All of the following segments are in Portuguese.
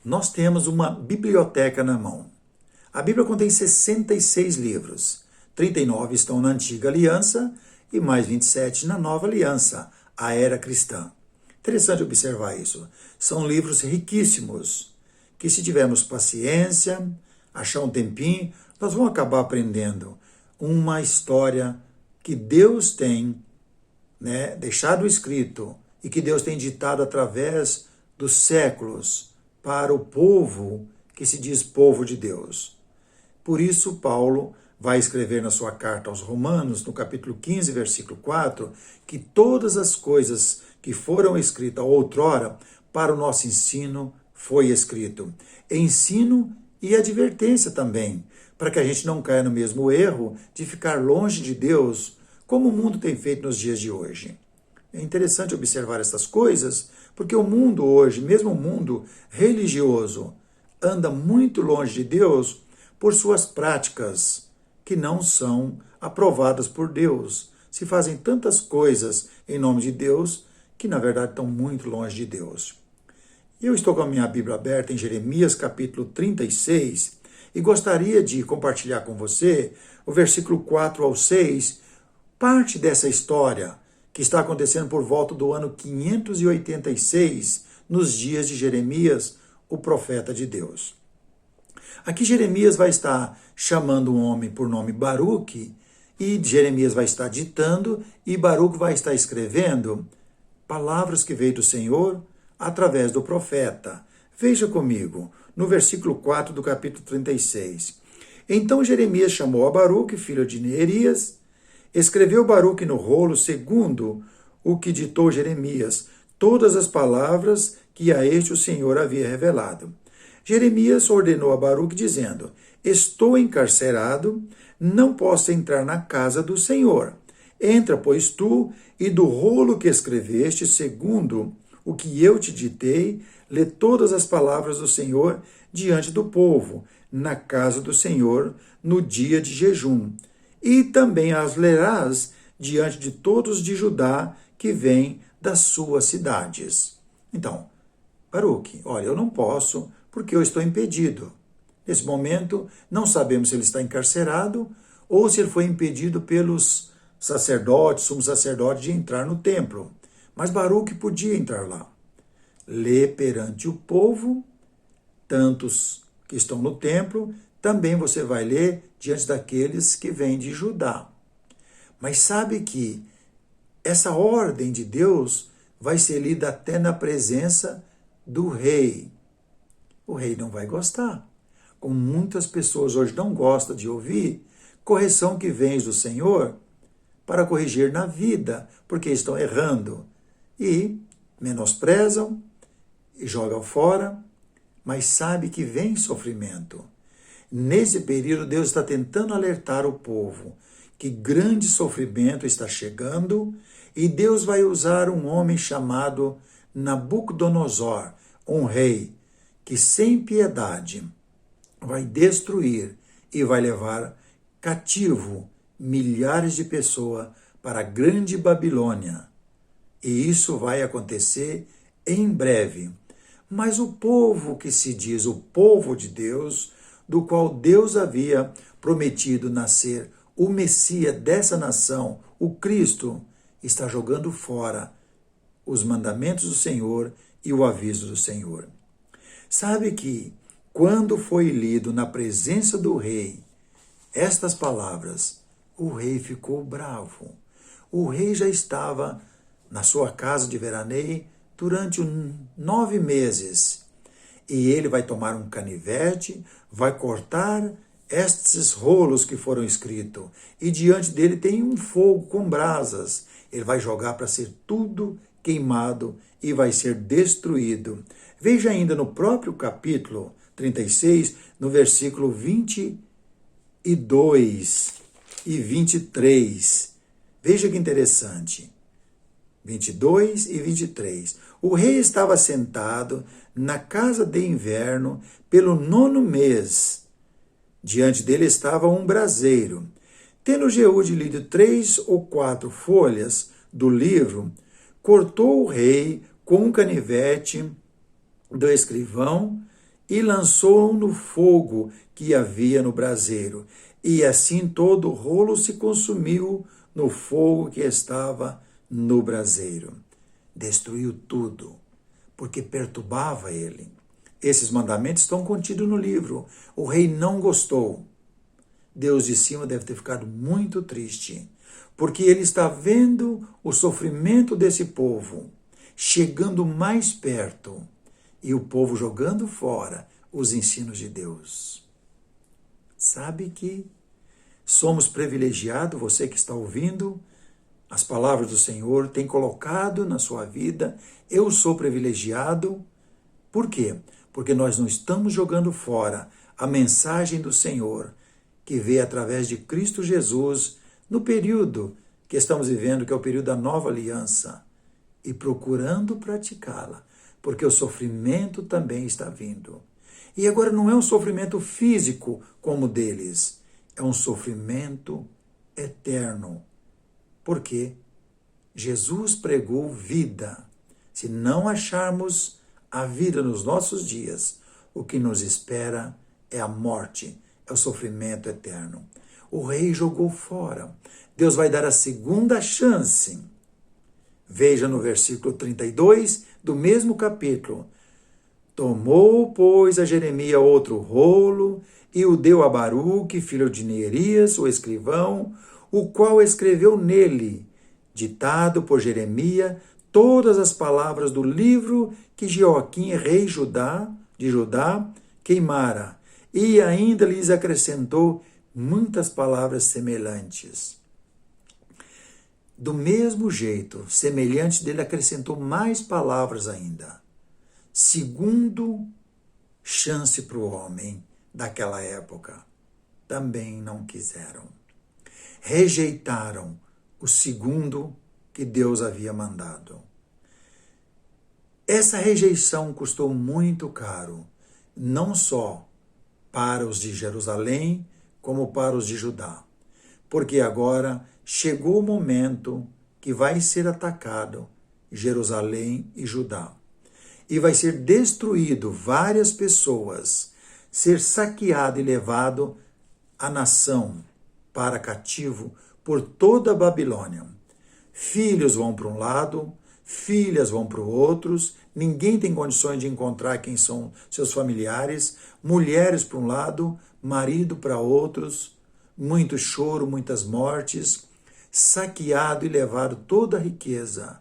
Nós temos uma biblioteca na mão. A Bíblia contém 66 livros. 39 estão na Antiga Aliança e mais 27 na Nova Aliança, a Era Cristã. Interessante observar isso. São livros riquíssimos, que se tivermos paciência, achar um tempinho, nós vamos acabar aprendendo uma história que Deus tem, deixado escrito e que Deus tem ditado através dos séculos para o povo que se diz povo de Deus. Por isso, Paulo vai escrever na sua carta aos Romanos, no capítulo 15, versículo 4, que todas as coisas que foram escritas outrora para o nosso ensino foi escrito. Ensino e advertência também, para que a gente não caia no mesmo erro de ficar longe de Deus, como o mundo tem feito nos dias de hoje. É interessante observar essas coisas, porque o mundo hoje, mesmo o mundo religioso, anda muito longe de Deus por suas práticas que não são aprovadas por Deus. Se fazem tantas coisas em nome de Deus que, na verdade, estão muito longe de Deus. Eu estou com a minha Bíblia aberta em Jeremias, capítulo 36, e gostaria de compartilhar com você o versículo 4 ao 6, parte dessa história que está acontecendo por volta do ano 586, nos dias de Jeremias, o profeta de Deus. Aqui Jeremias vai estar chamando um homem por nome Baruque, e Jeremias vai estar ditando, e Baruque vai estar escrevendo palavras que veio do Senhor através do profeta. Veja comigo, no versículo 4 do capítulo 36. Então Jeremias chamou a Baruque, filho de Neerias, escreveu Baruque no rolo, segundo o que ditou Jeremias, todas as palavras que a este o Senhor havia revelado. Jeremias ordenou a Baruque, dizendo: Estou encarcerado, não posso entrar na casa do Senhor. Entra, pois, tu, e do rolo que escreveste, segundo o que eu te ditei, lê todas as palavras do Senhor diante do povo, na casa do Senhor, no dia de jejum. E também as lerás diante de todos de Judá que vêm das suas cidades. Então, Baruque, olha, eu não posso porque eu estou impedido. Nesse momento, não sabemos se ele está encarcerado ou se ele foi impedido pelos sacerdotes, sumo sacerdote, de entrar no templo. Mas Baruque podia entrar lá. Lê perante o povo, tantos que estão no templo, também você vai ler diante daqueles que vêm de Judá. Mas sabe que essa ordem de Deus vai ser lida até na presença do rei. O rei não vai gostar. Como muitas pessoas hoje não gostam de ouvir correção que vem do Senhor para corrigir na vida, porque estão errando. E menosprezam e jogam fora, mas sabe que vem sofrimento. Nesse período, Deus está tentando alertar o povo que grande sofrimento está chegando e Deus vai usar um homem chamado Nabucodonosor, um rei, que sem piedade vai destruir e vai levar cativo milhares de pessoas para a grande Babilônia. E isso vai acontecer em breve. Mas o povo que se diz o povo de Deus, do qual Deus havia prometido nascer o Messias dessa nação, o Cristo, está jogando fora os mandamentos do Senhor e o aviso do Senhor. Sabe que quando foi lido na presença do rei estas palavras, o rei ficou bravo. O rei já estava na sua casa de veraneio durante 9 meses. E ele vai tomar um canivete, vai cortar estes rolos que foram escritos. E diante dele tem um fogo com brasas. Ele vai jogar para ser tudo queimado e vai ser destruído. Veja ainda no próprio capítulo 36, no versículo 22 e 23. Veja que interessante. 22 e 23. O rei estava sentado na casa de inverno pelo 9º mês. Diante dele estava um braseiro. Tendo Jeúde lido 3 ou 4 folhas do livro, cortou o rei com um canivete do escrivão e lançou no fogo que havia no braseiro, e assim todo o rolo se consumiu no fogo que estava no braseiro. Destruiu tudo, porque perturbava ele. Esses mandamentos estão contidos no livro. O rei não gostou. Deus de cima deve ter ficado muito triste, porque ele está vendo o sofrimento desse povo chegando mais perto e o povo jogando fora os ensinos de Deus. Sabe que somos privilegiados, você que está ouvindo as palavras do Senhor, tem colocado na sua vida, eu sou privilegiado. Por quê? Porque nós não estamos jogando fora a mensagem do Senhor, que veio através de Cristo Jesus, no período que estamos vivendo, que é o período da nova aliança, e procurando praticá-la, porque o sofrimento também está vindo. E agora não é um sofrimento físico como o deles, é um sofrimento eterno. Porque Jesus pregou vida. Se não acharmos a vida nos nossos dias, o que nos espera é a morte, é o sofrimento eterno. O rei jogou fora. Deus vai dar a segunda chance. Veja no versículo 32 do mesmo capítulo. Tomou, pois, a Jeremias outro rolo e o deu a Baruque, filho de Neerias, o escrivão, o qual escreveu nele, ditado por Jeremias, todas as palavras do livro que Joaquim, rei de Judá, queimara, e ainda lhes acrescentou muitas palavras semelhantes. Do mesmo jeito, semelhante dele, acrescentou mais palavras ainda. Segundo chance para o homem daquela época, também não quiseram. Rejeitaram o segundo que Deus havia mandado. Essa rejeição custou muito caro, não só para os de Jerusalém, como para os de Judá. Porque agora chegou o momento que vai ser atacado Jerusalém e Judá. E vai ser destruído várias pessoas, ser saqueado e levado a nação para cativo por toda a Babilônia. Filhos vão para um lado, filhas vão para o outro, ninguém tem condições de encontrar quem são seus familiares, mulheres para um lado, marido para outros, muito choro, muitas mortes, saqueado e levado toda a riqueza.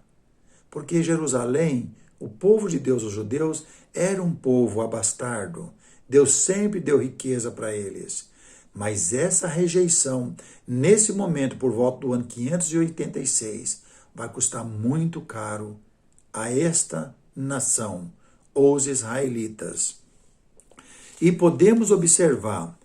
Porque Jerusalém, o povo de Deus, os judeus, era um povo abastardo. Deus sempre deu riqueza para eles. Mas essa rejeição, nesse momento, por volta do ano 586, vai custar muito caro a esta nação, os israelitas. E podemos observar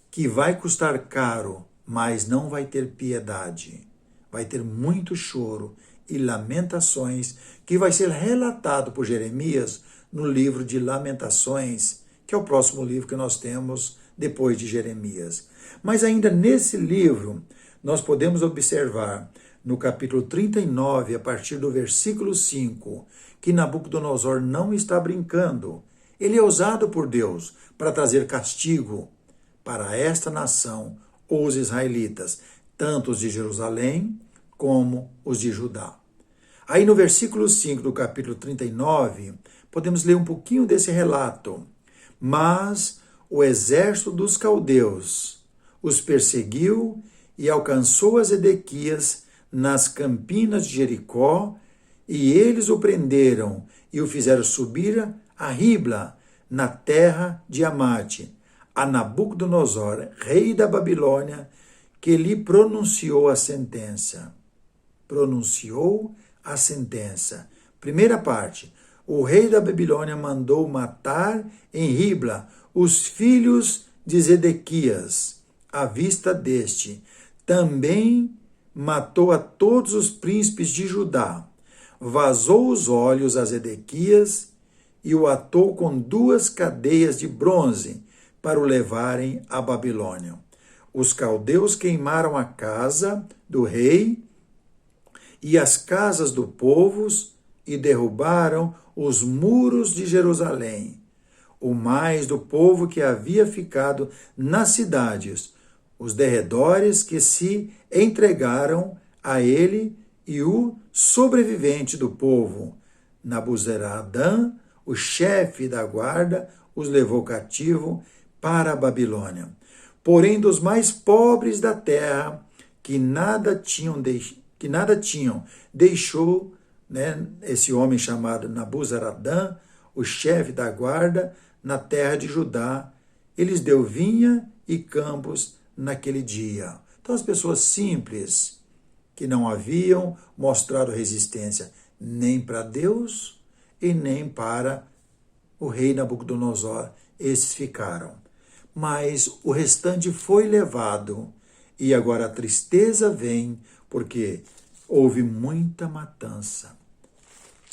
que vai custar caro, mas não vai ter piedade. Vai ter muito choro e lamentações, que vai ser relatado por Jeremias no livro de Lamentações, que é o próximo livro que nós temos depois de Jeremias. Mas ainda nesse livro, nós podemos observar no capítulo 39, a partir do versículo 5, que Nabucodonosor não está brincando. Ele é usado por Deus para trazer castigo para esta nação, os israelitas, tanto os de Jerusalém como os de Judá. Aí no versículo 5 do capítulo 39, podemos ler um pouquinho desse relato. Mas o exército dos caldeus os perseguiu e alcançou a Zedequias nas campinas de Jericó, e eles o prenderam e o fizeram subir a Ribla, na terra de Amate, a Nabucodonosor, rei da Babilônia, que lhe pronunciou a sentença. Pronunciou a sentença. Primeira parte. O rei da Babilônia mandou matar em Ribla os filhos de Zedequias, à vista deste. Também matou a todos os príncipes de Judá. Vazou os olhos a Zedequias e o atou com 2 cadeias de bronze para o levarem à Babilônia. Os caldeus queimaram a casa do rei e as casas do povo e derrubaram os muros de Jerusalém. o mais do povo que havia ficado nas cidades, os derredores que se entregaram a ele, e o sobrevivente do povo, Nabuzaradã, o chefe da guarda, os levou cativo para a Babilônia. Porém, dos mais pobres da terra, que nada tinham, deixou, esse homem chamado Nabuzaradã, o chefe da guarda, na terra de Judá. Eles deu vinha e campos naquele dia. Então, as pessoas simples, que não haviam mostrado resistência nem para Deus e nem para o rei Nabucodonosor, esses ficaram. Mas o restante foi levado, e agora a tristeza vem, porque houve muita matança.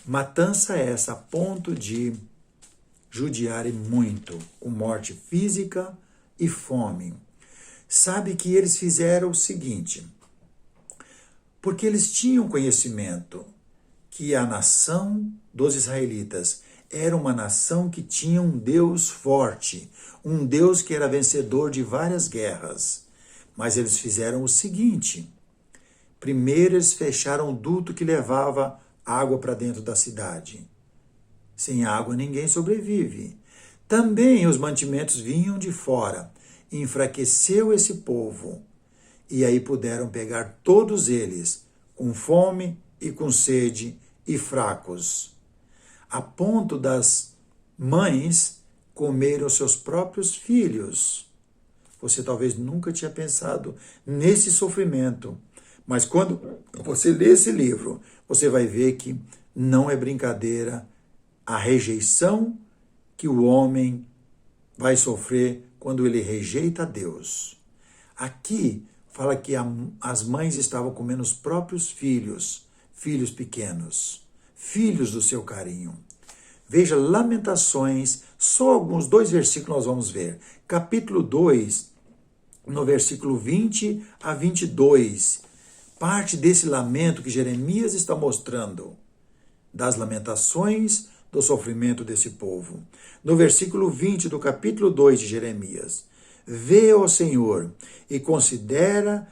Matança essa a ponto de judiarem muito, com morte física e fome. Sabe que eles fizeram o seguinte, porque eles tinham conhecimento que a nação dos israelitas era uma nação que tinha um Deus forte, um Deus que era vencedor de várias guerras. Mas eles fizeram o seguinte, primeiro eles fecharam o duto que levava água para dentro da cidade. Sem água ninguém sobrevive. Também os mantimentos vinham de fora. Enfraqueceu esse povo. E aí puderam pegar todos eles, com fome e com sede e fracos, a ponto das mães comerem os seus próprios filhos. Você talvez nunca tinha pensado nesse sofrimento, mas quando você lê esse livro, você vai ver que não é brincadeira a rejeição que o homem vai sofrer quando ele rejeita Deus. Aqui fala que as mães estavam comendo os próprios filhos, filhos pequenos, filhos do seu carinho. Veja Lamentações, só alguns 2 versículos nós vamos ver. Capítulo 2, no versículo 20 a 22, parte desse lamento que Jeremias está mostrando, das lamentações do sofrimento desse povo. No versículo 20 do capítulo 2 de Jeremias, vê, ó Senhor, e considera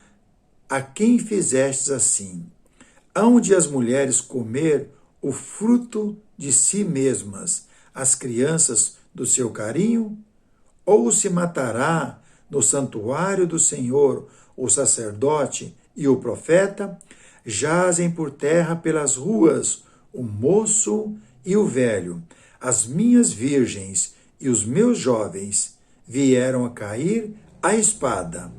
a quem fizestes assim. Hão de as mulheres comer o fruto de si mesmas, as crianças do seu carinho? Ou se matará no santuário do Senhor o sacerdote e o profeta? Jazem por terra pelas ruas o moço e o velho, as minhas virgens e os meus jovens vieram a cair à espada.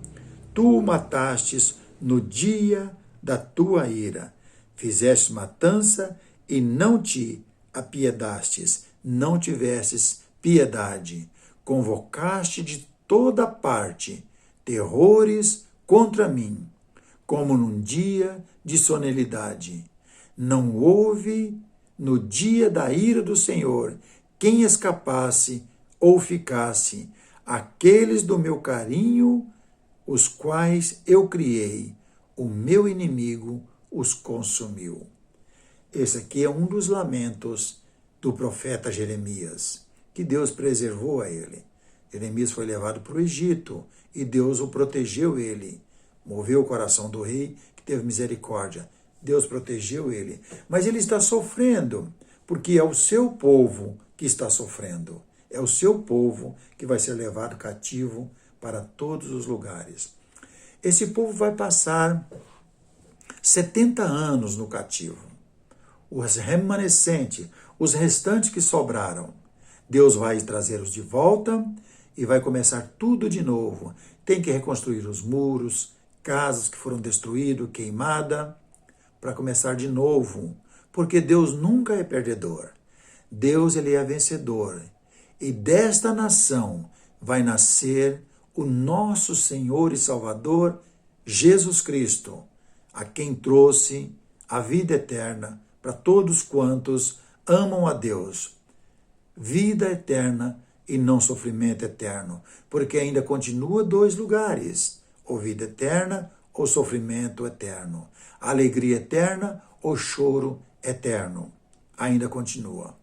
Tu o matastes no dia da tua ira. Fizestes matança e não te apiedastes, não tivestes piedade. Convocaste de toda parte terrores contra mim, como num dia de solenidade. Não houve no dia da ira do Senhor quem escapasse ou ficasse, aqueles do meu carinho, os quais eu criei, o meu inimigo os consumiu. Esse aqui é um dos lamentos do profeta Jeremias, que Deus preservou a ele. Jeremias foi levado para o Egito e Deus o protegeu ele. Moveu o coração do rei, que teve misericórdia. Deus protegeu ele. Mas ele está sofrendo, porque é o seu povo que está sofrendo. É o seu povo que vai ser levado cativo para todos os lugares. Esse povo vai passar 70 anos no cativo. Os remanescentes, os restantes que sobraram, Deus vai trazê-los de volta e vai começar tudo de novo. Tem que reconstruir os muros, casas que foram destruídas, queimadas, para começar de novo. Porque Deus nunca é perdedor. Deus, ele é vencedor. E desta nação vai nascer o nosso Senhor e Salvador, Jesus Cristo, a quem trouxe a vida eterna para todos quantos amam a Deus. Vida eterna e não sofrimento eterno, porque ainda continua 2 lugares, ou vida eterna ou sofrimento eterno, alegria eterna ou choro eterno, ainda continua.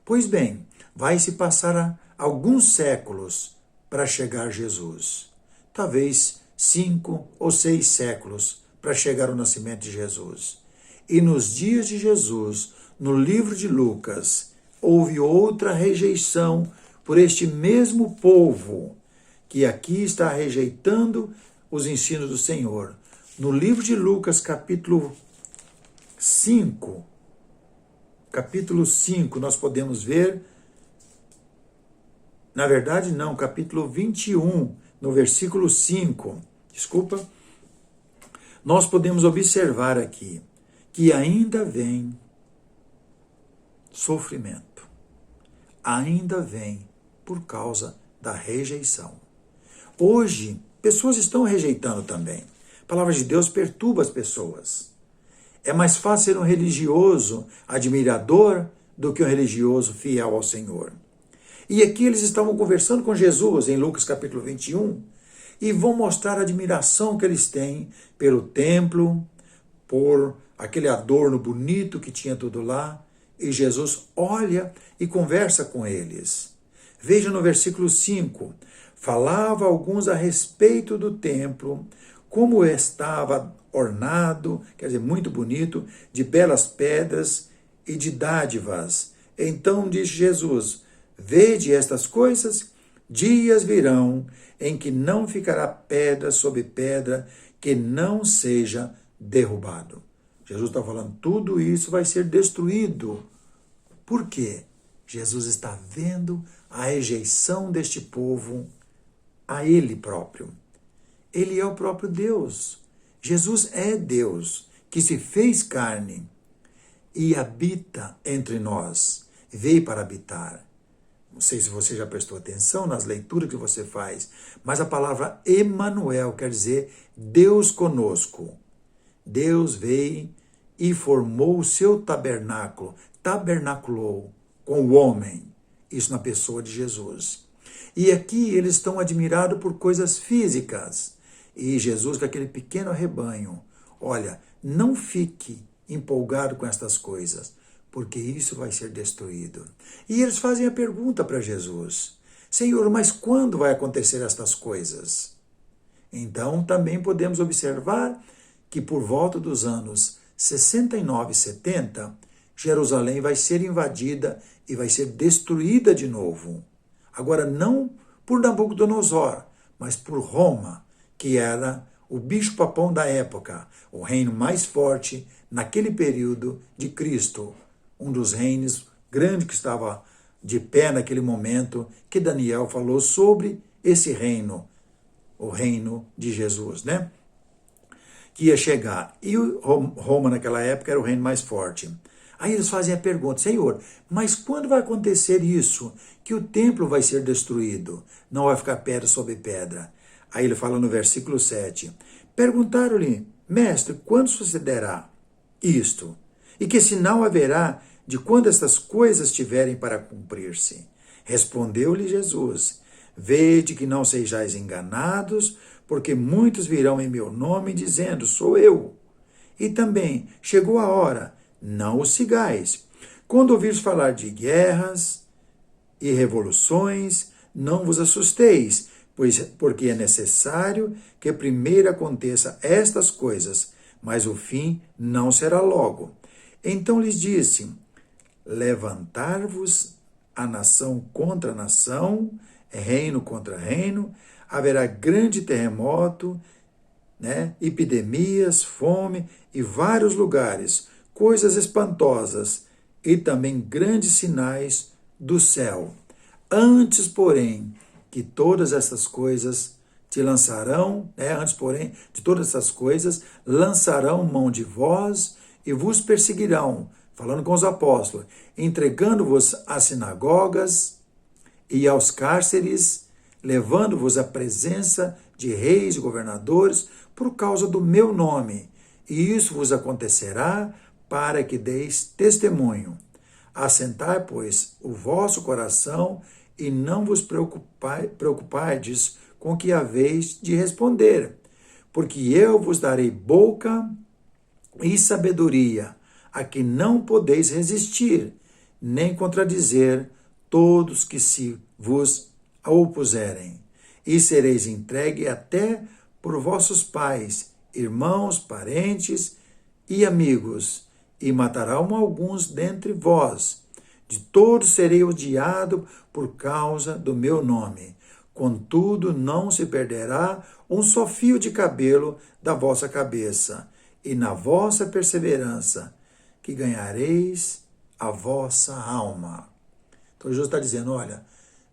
Pois bem, vai se passar alguns séculos para chegar a Jesus. Talvez 5 ou 6 séculos para chegar ao nascimento de Jesus. E nos dias de Jesus, no livro de Lucas, houve outra rejeição por este mesmo povo que aqui está rejeitando os ensinos do Senhor. No livro de Lucas, capítulo 5, nós podemos ver, na verdade não, capítulo 21, no versículo 5, nós podemos observar aqui que ainda vem sofrimento, ainda vem por causa da rejeição. Hoje, pessoas estão rejeitando também. A palavra de Deus perturba as pessoas. É mais fácil ser um religioso admirador do que um religioso fiel ao Senhor. E aqui eles estavam conversando com Jesus, em Lucas capítulo 21, e vão mostrar a admiração que eles têm pelo templo, por aquele adorno bonito que tinha tudo lá, e Jesus olha e conversa com eles. Veja no versículo 5, falava alguns a respeito do templo, como estava ornado, quer dizer, muito bonito, de belas pedras e de dádivas. Então disse Jesus, vede estas coisas, dias virão em que não ficará pedra sobre pedra que não seja derrubado. Jesus está falando, tudo isso vai ser destruído. Por quê? Jesus está vendo a rejeição deste povo a Ele próprio. Ele é o próprio Deus. Jesus é Deus, que se fez carne e habita entre nós, veio para habitar. Não sei se você já prestou atenção nas leituras que você faz, mas a palavra Emanuel quer dizer Deus conosco. Deus veio e formou o seu tabernáculo, tabernaculou com o homem, isso na pessoa de Jesus. E aqui eles estão admirados por coisas físicas. E Jesus, com aquele pequeno rebanho, olha, não fique empolgado com estas coisas, porque isso vai ser destruído. E eles fazem a pergunta para Jesus, Senhor, mas quando vai acontecer estas coisas? Então, também podemos observar que por volta dos anos 69 e 70, Jerusalém vai ser invadida e vai ser destruída de novo. Agora, não por Nabucodonosor, mas por Roma, que era o bicho-papão da época, o reino mais forte naquele período de Cristo, um dos reinos grandes que estava de pé naquele momento, que Daniel falou sobre esse reino, o reino de Jesus, né? Que ia chegar. E Roma naquela época era o reino mais forte. Aí eles fazem a pergunta, Senhor, mas quando vai acontecer isso? Que o templo vai ser destruído, não vai ficar pedra sobre pedra. Aí ele fala no versículo 7, perguntaram-lhe, mestre, quando sucederá isto? E que sinal haverá de quando estas coisas tiverem para cumprir-se? Respondeu-lhe Jesus, vede que não sejais enganados, porque muitos virão em meu nome dizendo, sou eu. E também, chegou a hora, não os sigais. Quando ouvires falar de guerras e revoluções, não vos assusteis, porque é necessário que primeiro aconteça estas coisas, mas o fim não será logo. Então lhes disse, levantar-vos a nação contra nação, reino contra reino, haverá grande terremoto, epidemias, fome e vários lugares, coisas espantosas e também grandes sinais do céu. Antes, porém, que todas essas coisas te lançarão, antes, porém, de todas essas coisas, lançarão mão de vós e vos perseguirão, falando com os apóstolos, entregando-vos às sinagogas e aos cárceres, levando-vos à presença de reis e governadores por causa do meu nome. E isso vos acontecerá para que deis testemunho. Assentai, pois, o vosso coração e não vos preocupardes com o que haveis de responder, porque eu vos darei boca e sabedoria, a que não podeis resistir, nem contradizer todos que se vos opuserem, e sereis entregue até por vossos pais, irmãos, parentes e amigos, e matarão alguns dentre vós. De todos serei odiado por causa do meu nome. Contudo, não se perderá um só fio de cabelo da vossa cabeça, e na vossa perseverança que ganhareis a vossa alma. Então Jesus está dizendo, olha,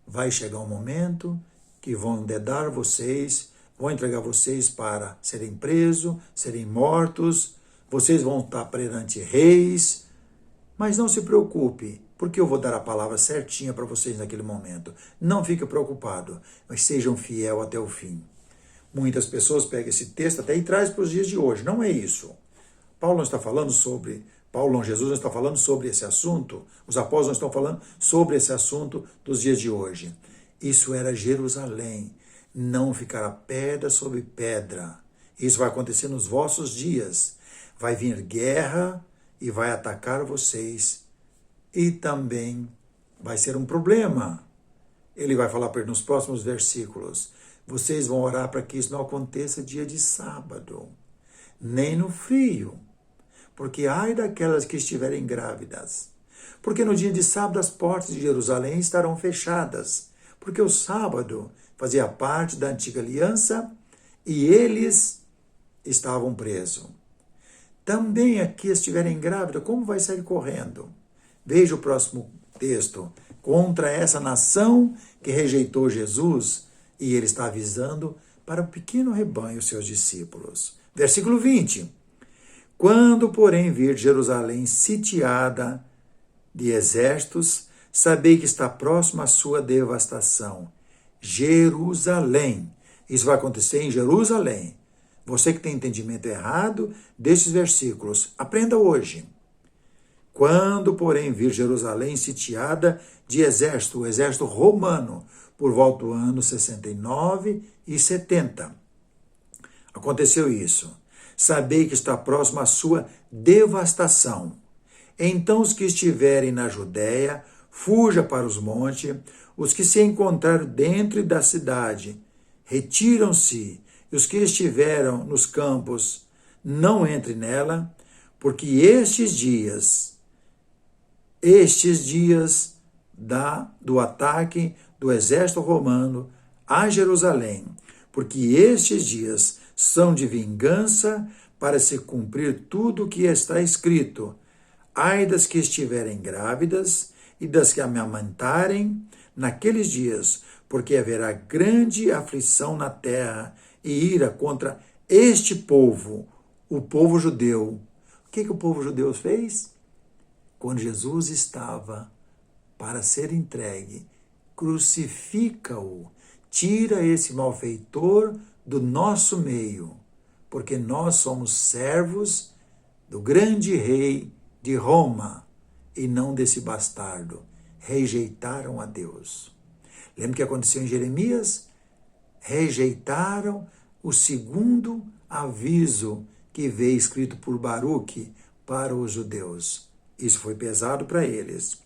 vai chegar um momento que vão dedar vocês, vão entregar vocês para serem presos, serem mortos, vocês vão estar perante reis, mas não se preocupe, porque eu vou dar a palavra certinha para vocês naquele momento. Não fique preocupado, mas sejam fiel até o fim. Muitas pessoas pegam esse texto até e trazem para os dias de hoje. Não é isso. Jesus não está falando sobre esse assunto, os apóstolos não estão falando sobre esse assunto dos dias de hoje. Isso era Jerusalém, não ficará pedra sobre pedra. Isso vai acontecer nos vossos dias. Vai vir guerra e vai atacar vocês. E também vai ser um problema. Ele vai falar nos próximos versículos. Vocês vão orar para que isso não aconteça dia de sábado, nem no frio. Porque ai daquelas que estiverem grávidas. Porque no dia de sábado as portas de Jerusalém estarão fechadas. Porque o sábado fazia parte da antiga aliança e eles estavam presos. Também aqui estiverem grávidas, como vai sair correndo? Veja o próximo texto. Contra essa nação que rejeitou Jesus, e ele está avisando para o pequeno rebanho, seus discípulos. Versículo 20. Quando, porém, vir Jerusalém sitiada de exércitos, sabei que está próxima a sua devastação. Jerusalém. Isso vai acontecer em Jerusalém. Você que tem entendimento errado desses versículos, aprenda hoje. Quando, porém, vir Jerusalém sitiada de exército, o exército romano, por volta do ano 69 e 70. Aconteceu isso. Sabei que está próximo à sua devastação. Então os que estiverem na Judéia, fuja para os montes, os que se encontrarem dentro da cidade, retiram-se, e os que estiveram nos campos, não entrem nela, porque estes dias do ataque do exército romano a Jerusalém, porque estes dias são de vingança para se cumprir tudo o que está escrito. Ai das que estiverem grávidas e das que amamentarem naqueles dias, porque haverá grande aflição na terra e ira contra este povo, o povo judeu. O que o povo judeu fez? Quando Jesus estava para ser entregue, crucifica-o, tira esse malfeitor do nosso meio, porque nós somos servos do grande rei de Roma e não desse bastardo. Rejeitaram a Deus. Lembra o que aconteceu em Jeremias? Rejeitaram o segundo aviso que veio escrito por Baruque para os judeus. Isso foi pesado para eles.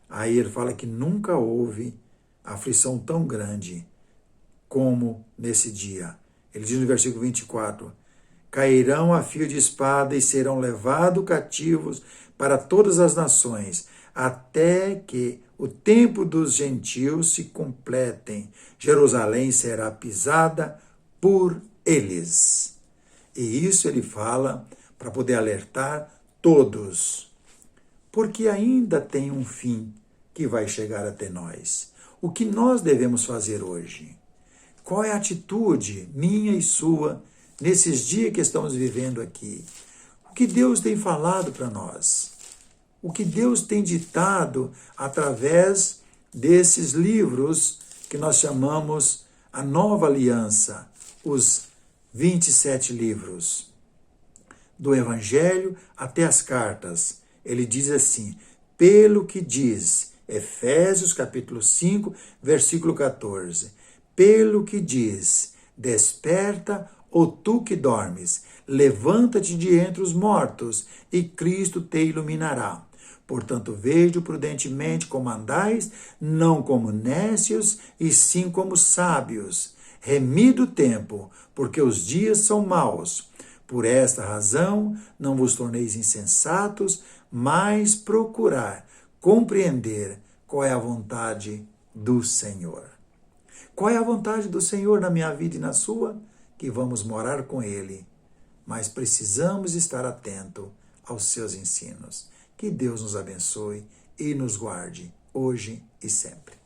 Aí ele fala que nunca houve aflição tão grande como nesse dia. Ele diz no versículo 24, cairão a fio de espada e serão levados cativos para todas as nações, até que o tempo dos gentios se completem. Jerusalém será pisada por eles. E isso ele fala para poder alertar todos. Porque ainda tem um fim que vai chegar até nós. O que nós devemos fazer hoje? Qual é a atitude minha e sua nesses dias que estamos vivendo aqui? O que Deus tem falado para nós? O que Deus tem ditado através desses livros que nós chamamos a Nova Aliança, os 27 livros, do Evangelho até as cartas. Ele diz assim, pelo que diz, Efésios capítulo 5, versículo 14, pelo que diz, desperta, ó tu que dormes, levanta-te de entre os mortos, e Cristo te iluminará. Portanto, vede prudentemente como andais, não como nécios, e sim como sábios, remido o tempo, porque os dias são maus. Por esta razão, não vos torneis insensatos, mas procurar compreender qual é a vontade do Senhor. Qual é a vontade do Senhor na minha vida e na sua? Que vamos morar com Ele, mas precisamos estar atento aos seus ensinos. Que Deus nos abençoe e nos guarde, hoje e sempre.